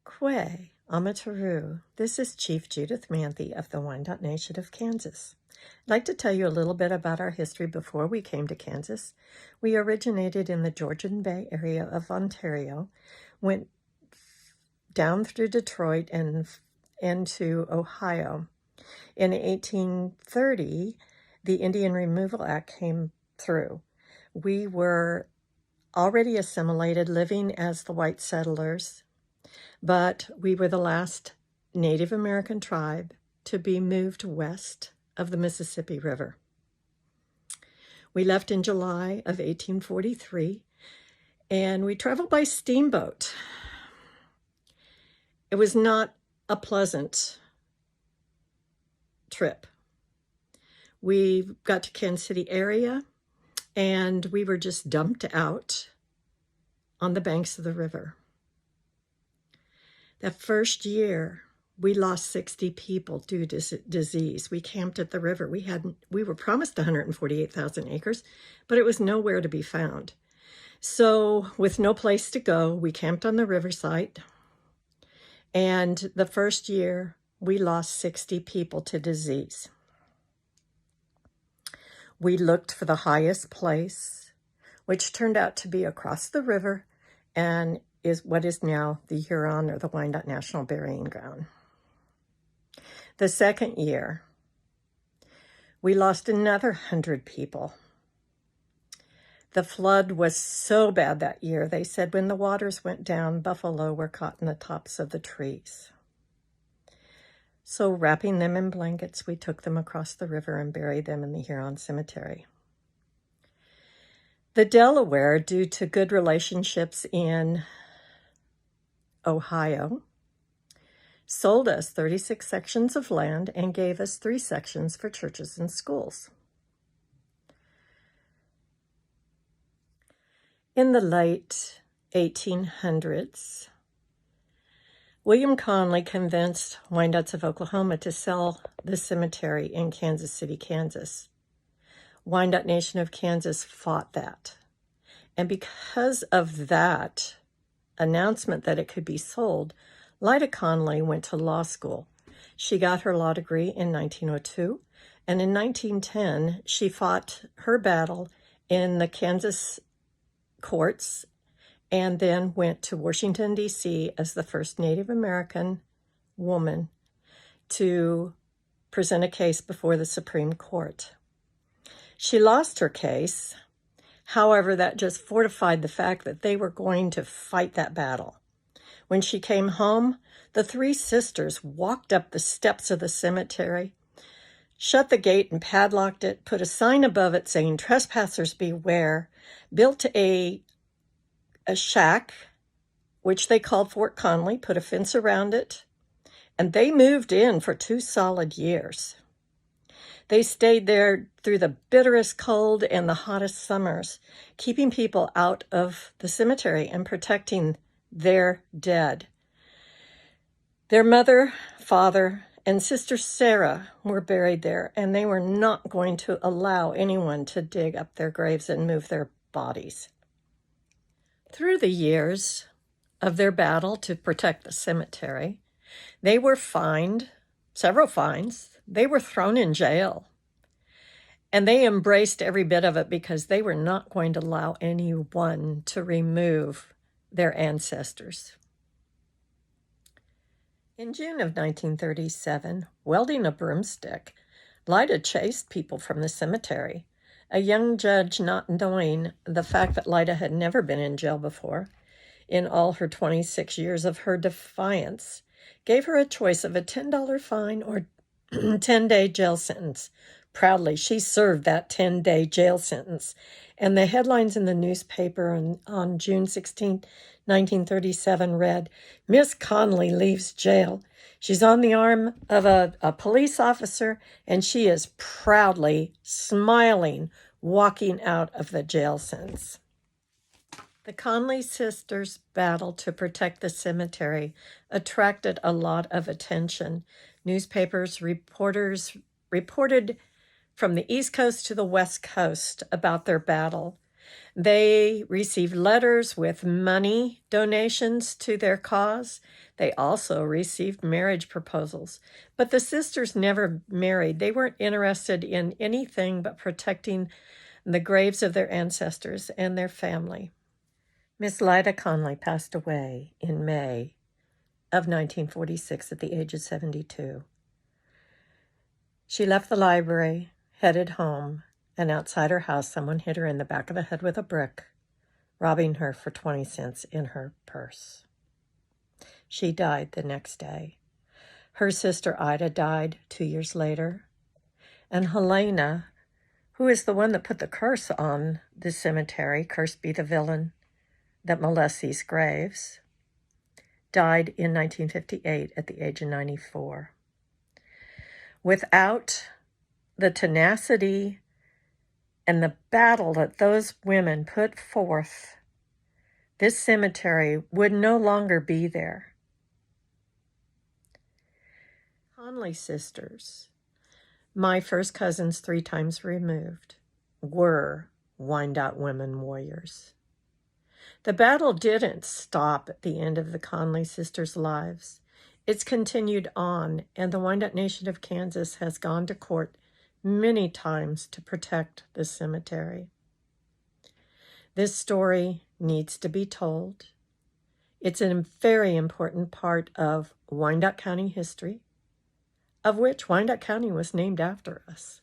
Kwe Amataru. This is Chief Judith Manthe of the Wyandots Nation of Kansas. I'd like to tell you a little bit about our history before we came to Kansas. We originated in the Georgian Bay area of Ontario, went down through Detroit and into Ohio. In 1830, the Indian Removal Act came through. We were already assimilated, living as the white settlers, but we were the last Native American tribe to be moved west of the Mississippi River. We left in July of 1843, and we traveled by steamboat. It was not a pleasant trip. We got to Kansas City area, and we were just dumped out on the banks of the river. That first year, we lost 60 people due to disease. We camped at the river. We were promised 148,000 acres, but it was nowhere to be found. So with no place to go, we camped on the riverside. And the first year, we lost 60 people to disease. We looked for the highest place, which turned out to be across the river and is what is now the Huron or the Wyandotte National Burying Ground. The second year, we lost another 100 people. The flood was so bad that year, they said when the waters went down, buffalo were caught in the tops of the trees. So wrapping them in blankets, we took them across the river and buried them in the Huron Cemetery. The Delaware, due to good relationships in Ohio, sold us 36 sections of land and gave us 3 sections for churches and schools. In the late 1800s, William Conley convinced Wyandots of Oklahoma to sell the cemetery in Kansas City, Kansas. Wyandotte Nation of Kansas fought that. And because of that announcement that it could be sold, Lyda Conley went to law school. She got her law degree in 1902, and in 1910, she fought her battle in the Kansas courts and then went to Washington, D.C. as the first Native American woman to present a case before the Supreme Court. She lost her case. However, that just fortified the fact that they were going to fight that battle. When she came home, the 3 sisters walked up the steps of the cemetery, shut the gate and padlocked it, put a sign above it saying, "Trespassers beware," built a shack, which they called Fort Conley, put a fence around it, and they moved in for 2 solid years. They stayed there through the bitterest cold and the hottest summers, keeping people out of the cemetery and protecting their dead. Their mother, father, and sister Sarah were buried there, and they were not going to allow anyone to dig up their graves and move their bodies. Through the years of their battle to protect the cemetery, they were fined, several fines. They were thrown in jail. And they embraced every bit of it because they were not going to allow anyone to remove their ancestors. In June of 1937, wielding a broomstick, Lyda chased people from the cemetery. A young judge, not knowing the fact that Lyda had never been in jail before, in all her 26 years of her defiance, gave her a choice of a $10 fine or 10-day jail sentence. Proudly, she served that 10-day jail sentence. And the headlines in the newspaper on June 16, 1937 read, "Miss Conley leaves jail. She's on the arm of a police officer, and she is proudly smiling, walking out of the jail sentence." The Conley sisters' battle to protect the cemetery attracted a lot of attention. Newspapers, reported from the East Coast to the West Coast about their battle. They received letters with money donations to their cause. They also received marriage proposals. But the sisters never married. They weren't interested in anything but protecting the graves of their ancestors and their family. Miss Lida Conley passed away in May of 1946 at the age of 72. She left the library, headed home, and outside her house, someone hit her in the back of the head with a brick, robbing her for 20 cents in her purse. She died the next day. Her sister Ida died 2 years later, and Helena, who is the one that put the curse on the cemetery, cursed be the villain that molests these graves, died in 1958 at the age of 94. Without the tenacity and the battle that those women put forth, this cemetery would no longer be there. Conley sisters, my first cousins 3 times removed, were Wyandotte women warriors. The battle didn't stop at the end of the Conley sisters' lives. It's continued on, and the Wyandotte Nation of Kansas has gone to court many times to protect the cemetery. This story needs to be told. It's a very important part of Wyandotte County history, of which Wyandotte County was named after us.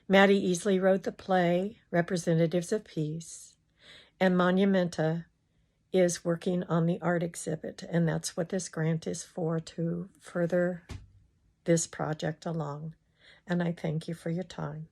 Maddie Easley wrote the play, Representatives of Peace, and Monumenta is working on the art exhibit, and that's what this grant is for, to further this project along. And I thank you for your time.